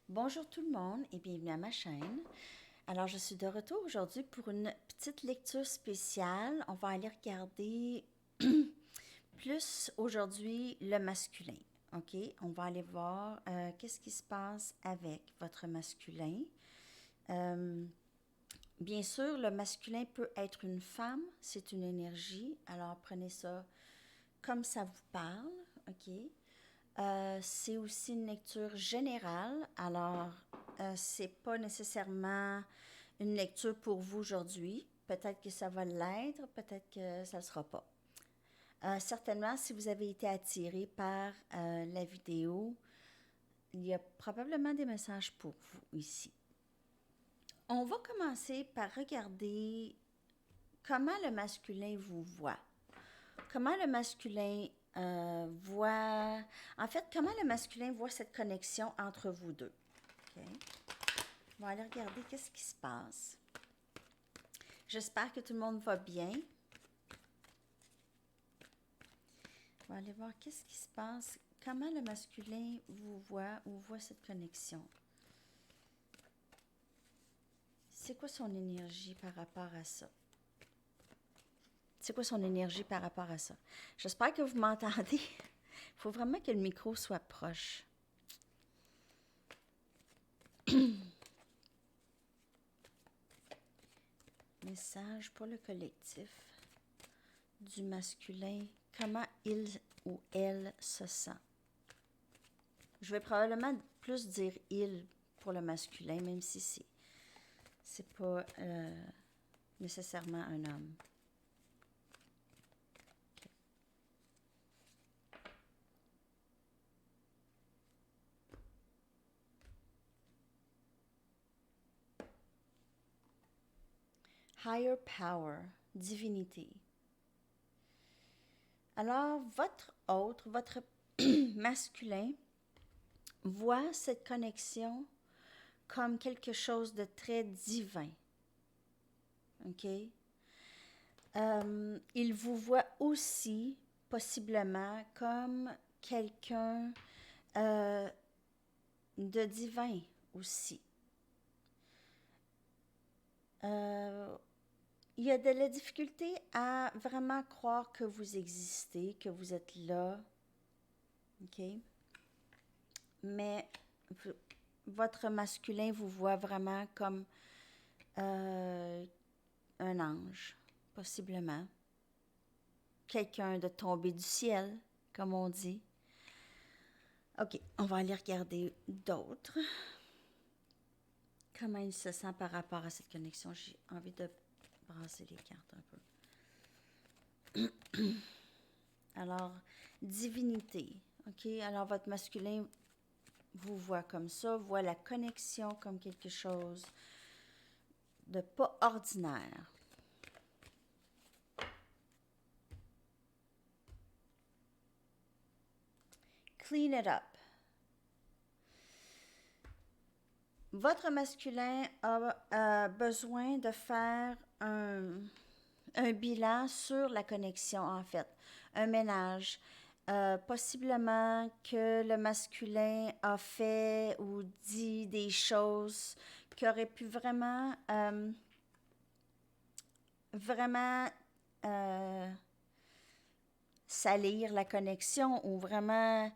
Bonjour tout le monde et bienvenue à ma chaîne. Alors, je suis de retour aujourd'hui pour une petite lecture spéciale. On va aller regarder plus aujourd'hui le masculin. OK? On va aller voir qu'est-ce qui se passe avec votre masculin. Euh, Bien sûr, le masculin peut être une femme, c'est une énergie. Alors, prenez ça comme ça vous parle. OK? C'est aussi une lecture générale, alors c'est pas nécessairement une lecture pour vous aujourd'hui. Peut-être que ça va l'être, peut-être que ça ne le sera pas. Certainement, si vous avez été attiré par la vidéo, il y a probablement des messages pour vous ici. On va commencer par regarder comment le masculin vous voit. Comment le masculin voit... En fait, comment le masculin voit cette connexion entre vous deux. OK? On va aller regarder qu'est-ce qui se passe. J'espère que tout le monde va bien. On va aller voir qu'est-ce qui se passe. Comment le masculin vous voit ou voit cette connexion. C'est quoi son énergie par rapport à ça? C'est quoi son énergie par rapport à ça? J'espère que vous m'entendez. Il faut vraiment que le micro soit proche. Message pour le collectif du masculin. Comment il ou elle se sent? Je vais probablement plus dire il pour le masculin, même si c'est pas nécessairement un homme. Okay. Higher power, divinité. Alors, votre autre, votre masculin, voit cette connexion comme quelque chose de très divin. OK? Il vous voit aussi, possiblement, comme quelqu'un de divin aussi. Il y a de la difficulté à vraiment croire que vous existez, que vous êtes là. OK? Mais votre masculin vous voit vraiment comme un ange, possiblement. Quelqu'un de tombé du ciel, comme on dit. OK, on va aller regarder d'autres. Comment il se sent par rapport à cette connexion? J'ai envie de brasser les cartes un peu. Alors, divinité. OK, alors votre masculin vous voit comme ça, voit la connexion comme quelque chose de pas ordinaire. Clean it up. Votre masculin a besoin de faire un bilan sur la connexion, en fait. Un ménage. Possiblement que le masculin a fait ou dit des choses qui auraient pu vraiment salir la connexion ou vraiment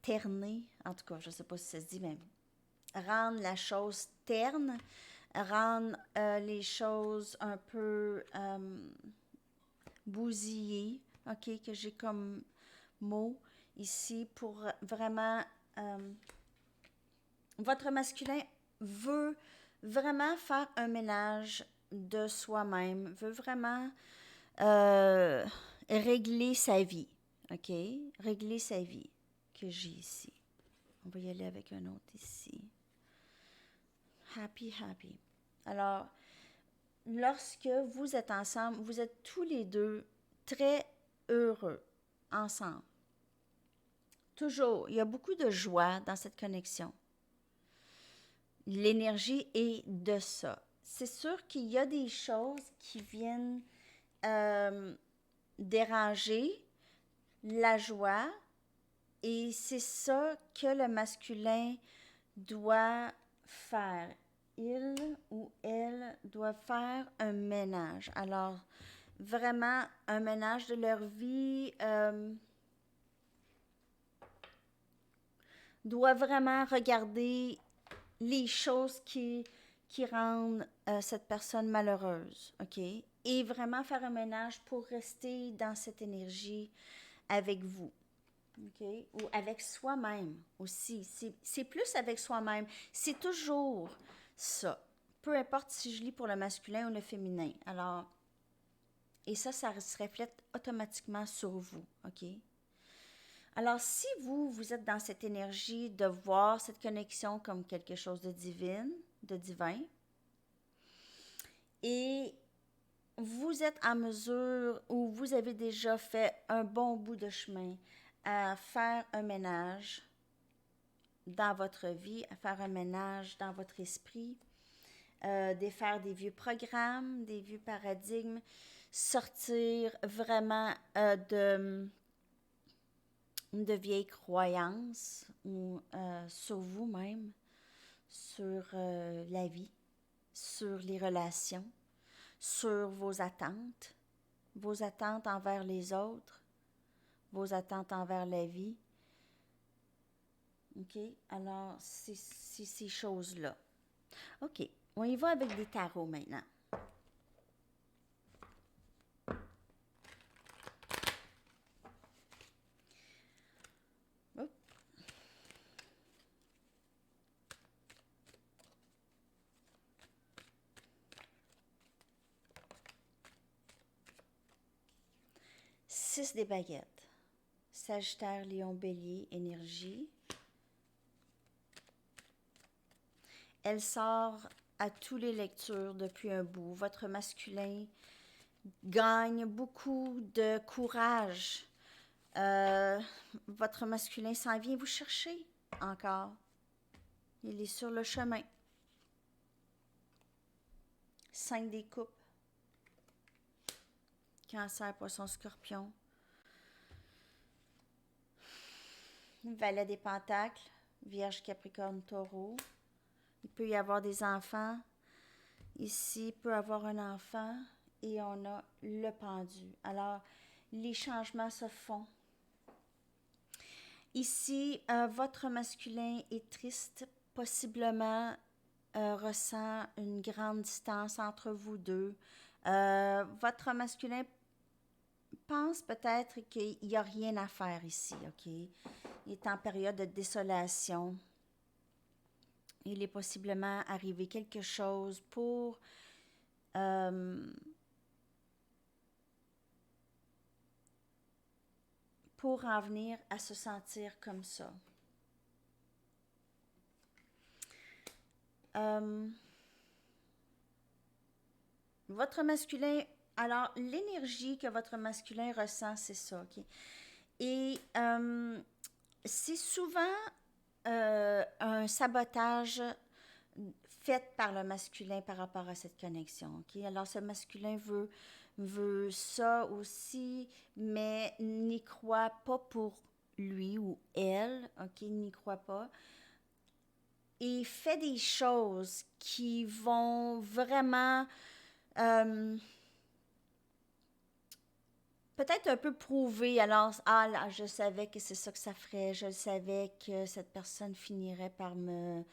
terner, en tout cas, je ne sais pas si ça se dit, mais rendre la chose terne, rendre les choses un peu bousillées, OK, que j'ai comme mot ici pour vraiment... votre masculin veut vraiment faire un ménage de soi-même, veut vraiment régler sa vie, OK? Régler sa vie que j'ai ici. On va y aller avec un autre ici. Happy, happy. Alors, lorsque vous êtes ensemble, vous êtes tous les deux très heureux ensemble. Toujours, il y a beaucoup de joie dans cette connexion. L'énergie est de ça. C'est sûr qu'il y a des choses qui viennent déranger la joie, Et c'est ça que le masculin doit faire. Il ou elle doit faire un ménage. Alors, vraiment, un ménage de leur vie doit vraiment regarder les choses qui rendent cette personne malheureuse, OK? Et vraiment faire un ménage pour rester dans cette énergie avec vous. OK? Ou avec soi-même aussi. C'est plus avec soi-même. C'est toujours ça. Peu importe si je lis pour le masculin ou le féminin. Alors, et ça se reflète automatiquement sur vous. OK? Alors, si vous êtes dans cette énergie de voir cette connexion comme quelque chose de divin, et vous êtes en mesure ou vous avez déjà fait un bon bout de chemin à faire un ménage dans votre vie, à faire un ménage dans votre esprit, défaire des vieux programmes, des vieux paradigmes, sortir vraiment de vieilles croyances ou sur vous-même, sur la vie, sur les relations, sur vos attentes envers les autres, vos attentes envers la vie. OK? Alors, c'est ces choses-là. OK. On y va avec des tarots maintenant. Oups. Six des baguettes. Sagittaire, Lion, Bélier, énergie. Elle sort à toutes les lectures depuis un bout. Votre masculin gagne beaucoup de courage. Votre masculin s'en vient vous chercher encore. Il est sur le chemin. 5 des coupes. Cancer, Poisson, Scorpion. Valet des Pentacles. Vierge, Capricorne, Taureau. Il peut y avoir des enfants. Ici, il peut y avoir un enfant. Et on a le pendu. Alors, les changements se font. Ici, votre masculin est triste, possiblement ressent une grande distance entre vous deux. Votre masculin pense peut-être qu'il n'y a rien à faire ici, OK? Il est en période de désolation. Il est possiblement arrivé quelque chose pour en venir à se sentir comme ça. Votre masculin, alors l'énergie que votre masculin ressent, c'est ça, OK? Et c'est souvent un sabotage fait par le masculin par rapport à cette connexion, OK? Alors ce masculin veut ça aussi, mais n'y croit pas pour lui ou elle, OK? N'y croit pas. Et fait des choses qui vont vraiment peut-être un peu prouver. Alors, là, je savais que c'est ça que ça ferait. Je savais que cette personne finirait par me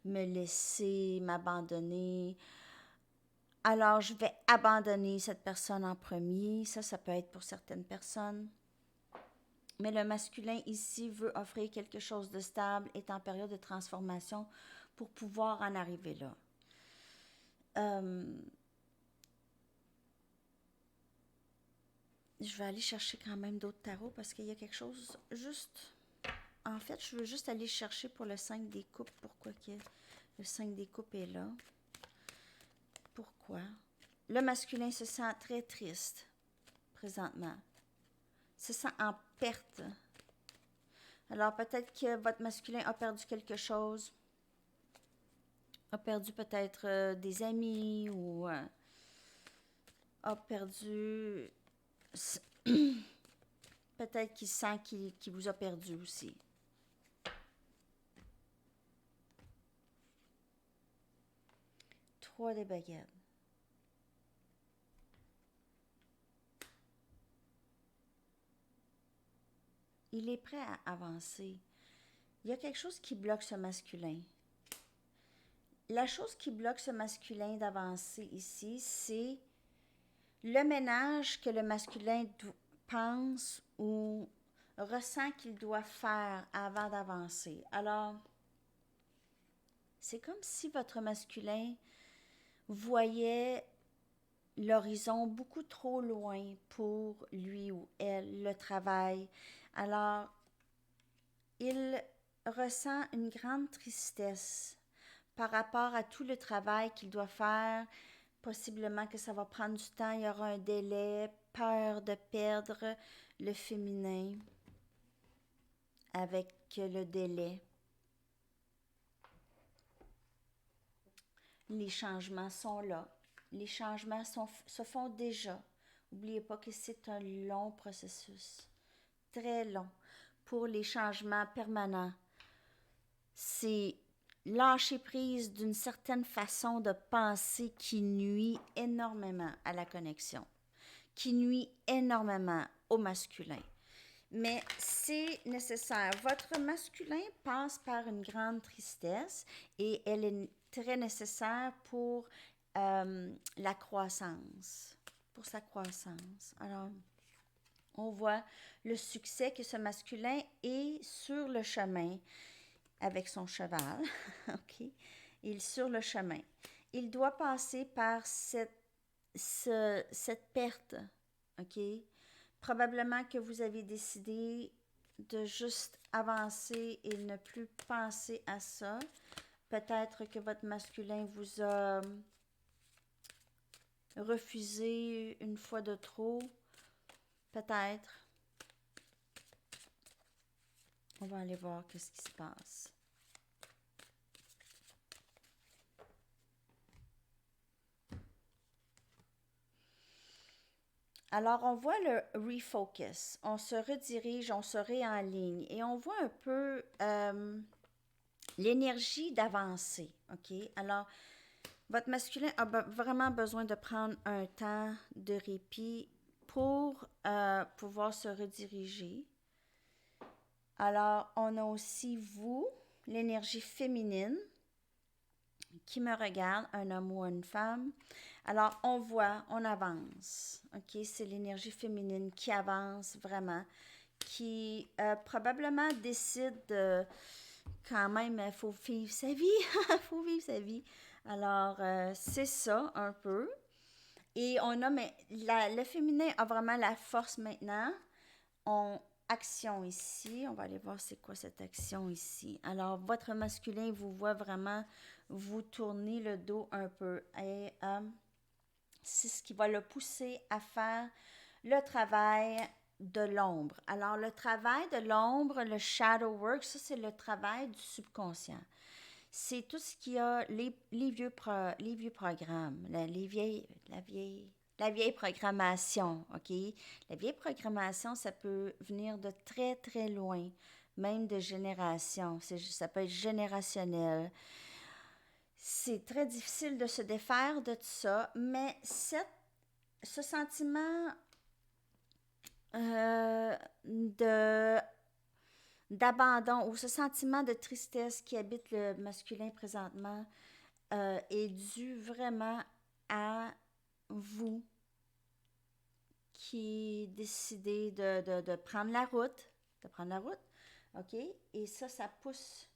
laisser, m'abandonner. Alors, je vais abandonner cette personne en premier. Ça peut être pour certaines personnes. Mais le masculin ici veut offrir quelque chose de stable, est en période de transformation pour pouvoir en arriver là. Je vais aller chercher quand même d'autres tarots parce qu'il y a quelque chose juste... En fait, je veux juste aller chercher pour le 5 des coupes. Pourquoi que le 5 des coupes est là? Pourquoi? Le masculin se sent très triste présentement. Se sent en perte. Alors peut-être que votre masculin a perdu quelque chose. A perdu peut-être des amis ou a perdu Peut-être qu'il sent qu'il vous a perdu aussi. Trois de baguettes. Il est prêt à avancer. Il y a quelque chose qui bloque ce masculin. La chose qui bloque ce masculin d'avancer ici, c'est le ménage que le masculin pense ou ressent qu'il doit faire avant d'avancer. Alors, c'est comme si votre masculin voyait l'horizon beaucoup trop loin pour lui ou elle, le travail. Alors, il ressent une grande tristesse par rapport à tout le travail qu'il doit faire. Possiblement que ça va prendre du temps, il y aura un délai, peur de perdre le féminin avec le délai. Les changements sont là. Les changements se font déjà. N'oubliez pas que c'est un long processus, très long, pour les changements permanents. C'est lâcher prise d'une certaine façon de penser qui nuit énormément à la connexion, qui nuit énormément au masculin. Mais c'est nécessaire. Votre masculin passe par une grande tristesse et elle est très nécessaire pour la croissance, pour sa croissance. Alors, on voit le succès que ce masculin est sur le chemin avec son cheval. OK? Il est sur le chemin. Il doit passer par cette perte. OK? Probablement que vous avez décidé de juste avancer et ne plus penser à ça. Peut-être que votre masculin vous a refusé une fois de trop. Peut-être. On va aller voir qu'est-ce qui se passe. Alors, on voit le refocus. On se redirige, on se réenligne et on voit un peu l'énergie d'avancer. OK? Alors, votre masculin a vraiment besoin de prendre un temps de répit pour pouvoir se rediriger. Alors, on a aussi vous, l'énergie féminine, qui me regarde, un homme ou une femme. Alors, on voit, on avance. OK? C'est l'énergie féminine qui avance vraiment, qui probablement décide quand même, il faut vivre sa vie. Il faut vivre sa vie. Alors, c'est ça un peu. Et on a, mais le féminin a vraiment la force maintenant. Action ici. On va aller voir c'est quoi cette action ici. Alors, votre masculin vous voit vraiment vous tourner le dos un peu. Et c'est ce qui va le pousser à faire le travail de l'ombre. Alors, le travail de l'ombre, le shadow work, ça, c'est le travail du subconscient. C'est tout ce qui a les vieux programmes, la vieille programmation, OK? La vieille programmation, ça peut venir de très, très loin, même de génération. Ça peut être générationnel. C'est très difficile de se défaire de tout ça, mais ce sentiment d'abandon ou ce sentiment de tristesse qui habite le masculin présentement est dû vraiment à vous qui décidez de prendre la route, OK? Et ça pousse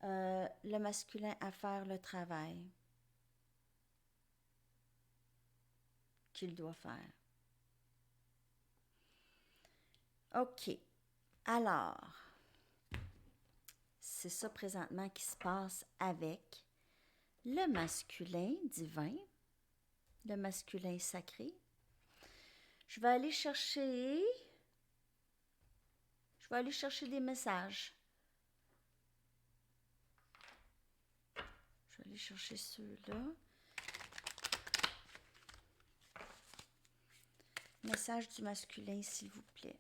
le masculin à faire le travail qu'il doit faire. OK. Alors, c'est ça présentement qui se passe avec le masculin divin, le masculin sacré. Je vais aller chercher des messages. Je vais aller chercher ceux-là. Message du masculin, s'il vous plaît.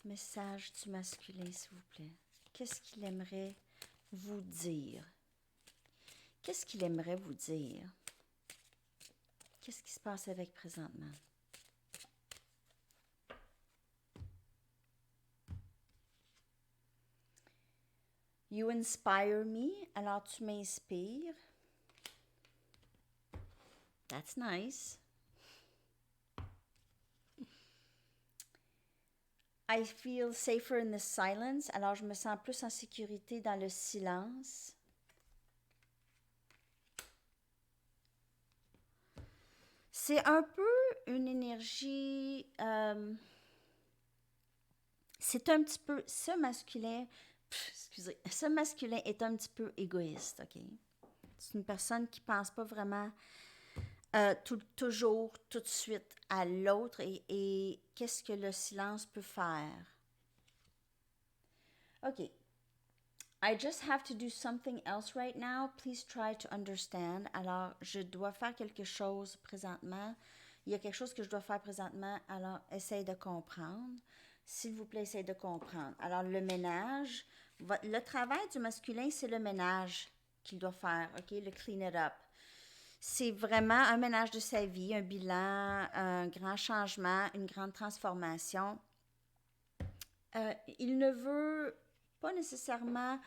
Message du masculin, s'il vous plaît. Qu'est-ce qu'il aimerait vous dire? Qu'est-ce qu'il aimerait vous dire? Qu'est-ce qui se passe avec présentement? You inspire me. Alors, tu m'inspires. That's nice. I feel safer in the silence. Alors, je me sens plus en sécurité dans le silence. C'est un peu une énergie... c'est un petit peu... Ce masculin est un petit peu égoïste, OK? C'est une personne qui ne pense pas vraiment toujours, tout de suite à l'autre et qu'est-ce que le silence peut faire. OK. I just have to do something else right now. Please try to understand. Alors, je dois faire quelque chose présentement. Il y a quelque chose que je dois faire présentement. Alors, essaye de comprendre. S'il vous plaît, essaye de comprendre. Alors, le ménage. Le travail du masculin, c'est le ménage qu'il doit faire. OK? Le clean it up. C'est vraiment un ménage de sa vie, un bilan, un grand changement, une grande transformation. Il ne veut pas nécessairement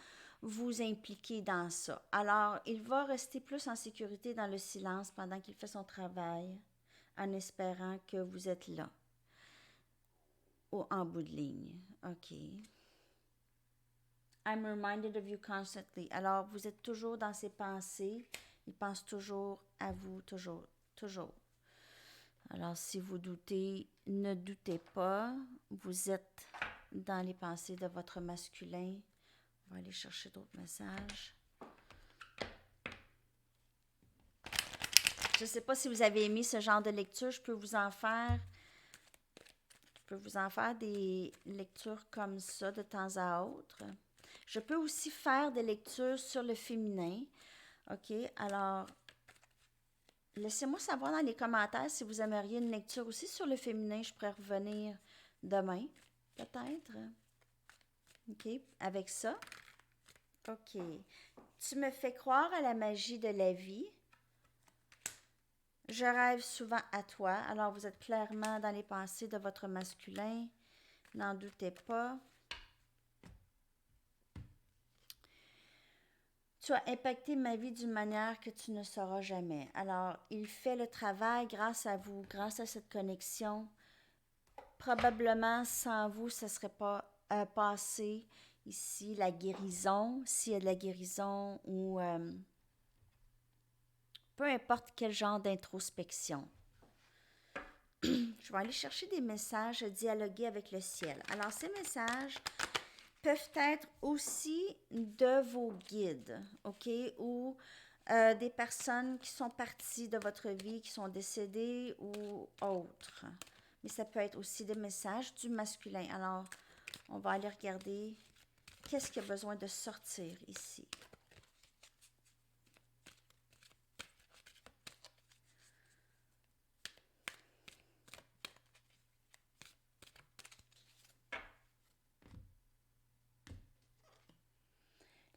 vous impliquer dans ça. Alors, il va rester plus en sécurité dans le silence pendant qu'il fait son travail, en espérant que vous êtes là, en bout de ligne. OK. I'm reminded of you constantly. Alors, vous êtes toujours dans ses pensées. Il pense toujours à vous, toujours, toujours. Alors, si vous doutez, ne doutez pas. Vous êtes dans les pensées de votre masculin. On va aller chercher d'autres messages. Je ne sais pas si vous avez aimé ce genre de lecture. Je peux vous en faire des lectures comme ça de temps à autre. Je peux aussi faire des lectures sur le féminin. OK, alors, laissez-moi savoir dans les commentaires si vous aimeriez une lecture aussi sur le féminin. Je pourrais revenir demain, peut-être. OK, avec ça. OK. Tu me fais croire à la magie de la vie. Je rêve souvent à toi. Alors, vous êtes clairement dans les pensées de votre masculin. N'en doutez pas. Tu as impacté ma vie d'une manière que tu ne sauras jamais. Alors, il fait le travail grâce à vous, grâce à cette connexion. Probablement, sans vous, ça ne serait pas passé ici la guérison, s'il y a de la guérison ou peu importe quel genre d'introspection. Je vais aller chercher des messages, dialoguer avec le ciel. Alors, ces messages peuvent être aussi de vos guides, OK? Ou des personnes qui sont parties de votre vie, qui sont décédées ou autres. Mais ça peut être aussi des messages du masculin. Alors, on va aller regarder qu'est-ce qui a besoin de sortir ici.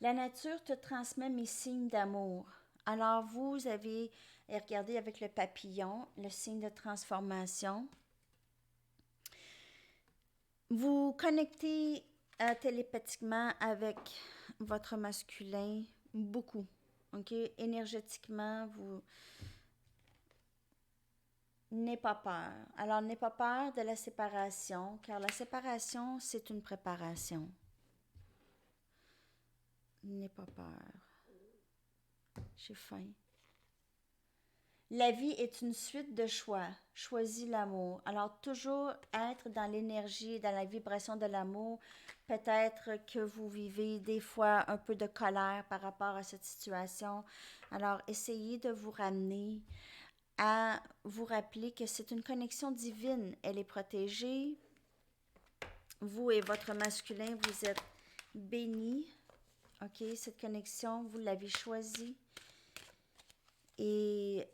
La nature te transmet mes signes d'amour. Alors, vous avez regardé avec le papillon, le signe de transformation. Vous connectez télépathiquement avec votre masculin beaucoup. OK? Énergétiquement, vous n'ayez pas peur. Alors, n'ayez pas peur de la séparation, car la séparation, c'est une préparation. N'ayez pas peur. J'ai faim. La vie est une suite de choix. Choisis l'amour. Alors, toujours être dans l'énergie, dans la vibration de l'amour. Peut-être que vous vivez des fois un peu de colère par rapport à cette situation. Alors, essayez de vous ramener à vous rappeler que c'est une connexion divine. Elle est protégée. Vous et votre masculin, vous êtes bénis. OK, cette connexion, vous l'avez choisie. Et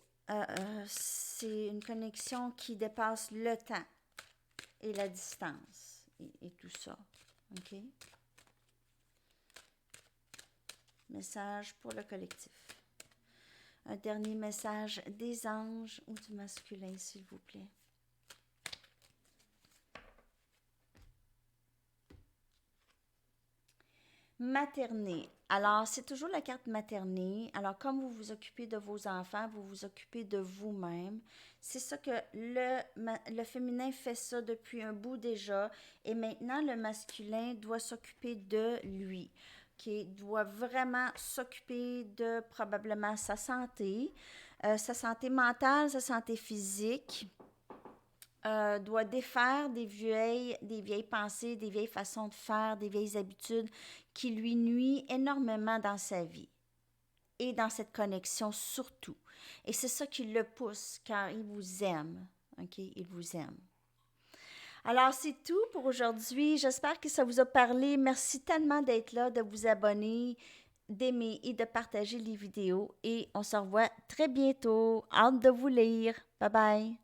c'est une connexion qui dépasse le temps et la distance. et tout ça. OK? Message pour le collectif. Un dernier message des anges ou du masculin, s'il vous plaît. Materner. Alors, c'est toujours la carte materner. Alors, comme vous vous occupez de vos enfants, vous vous occupez de vous-même. C'est ça que le féminin fait ça depuis un bout déjà. Et maintenant, le masculin doit s'occuper de lui. Okay? Doit vraiment s'occuper de probablement sa santé mentale, sa santé physique. Doit défaire des vieilles pensées, des vieilles façons de faire, des vieilles habitudes qui lui nuisent énormément dans sa vie et dans cette connexion surtout. Et c'est ça qui le pousse car il vous aime. OK? Il vous aime. Alors, c'est tout pour aujourd'hui. J'espère que ça vous a parlé. Merci tellement d'être là, de vous abonner, d'aimer et de partager les vidéos. Et on se revoit très bientôt. Hâte de vous lire. Bye bye.